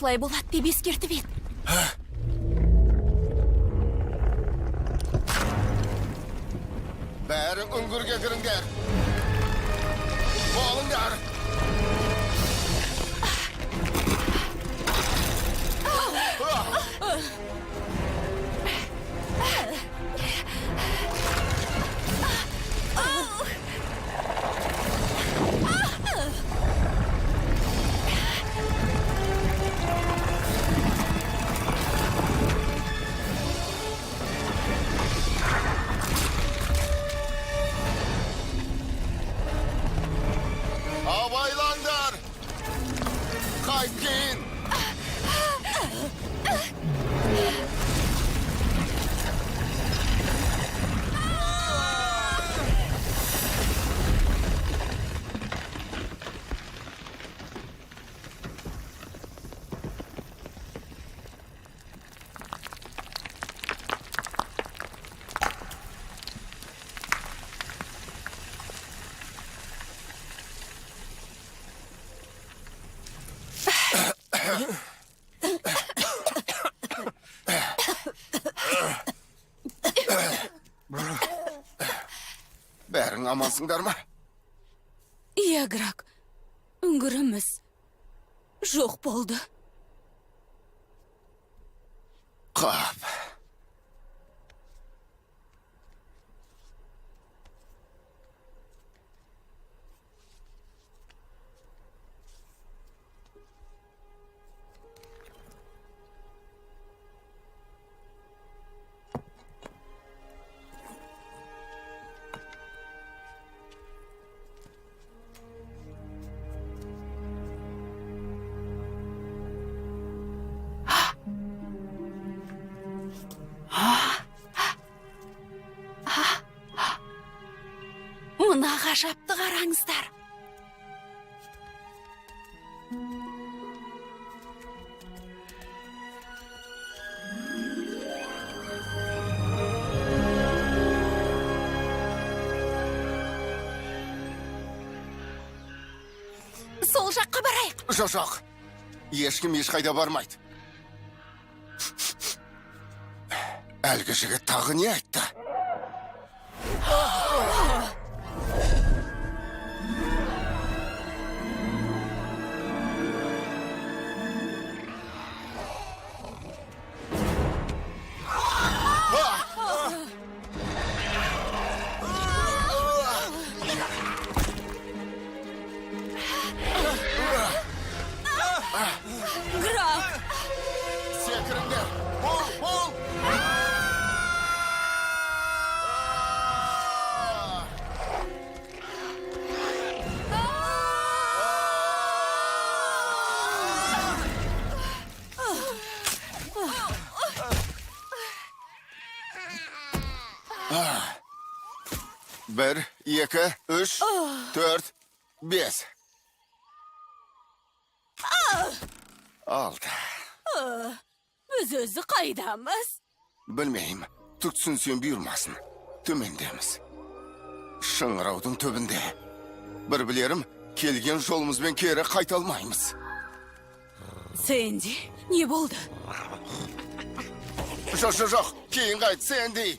осылай болады деп ескертіп еді. Бәрі үңгірге кіріңдер. Болыңдар. Abailanlar! Kayıtlayın! Бәрің амансыңдар ма? Иә, Грак, үңгіріміз жоқ болды. Қап. Мына ғажапты қараңыздар. Сол жаққа барайық. Жоқ. Ешкім ешқайда бармайды. Әлгі жігіт тағы не айтты? Грак! Секіріңдер! Бол! Бір, екі, үш, төрт, бес. Алты. Біз өзі қайдамыз? Білмеймін. Түксінсен бұйырмасын. Төмендеміз. Шыңыраудың төбінде. Бір білерім, келген жолымызбен кері қайталмаймыз. Сэнди, не болды? Жоқ, кейін қайт, Сэнди.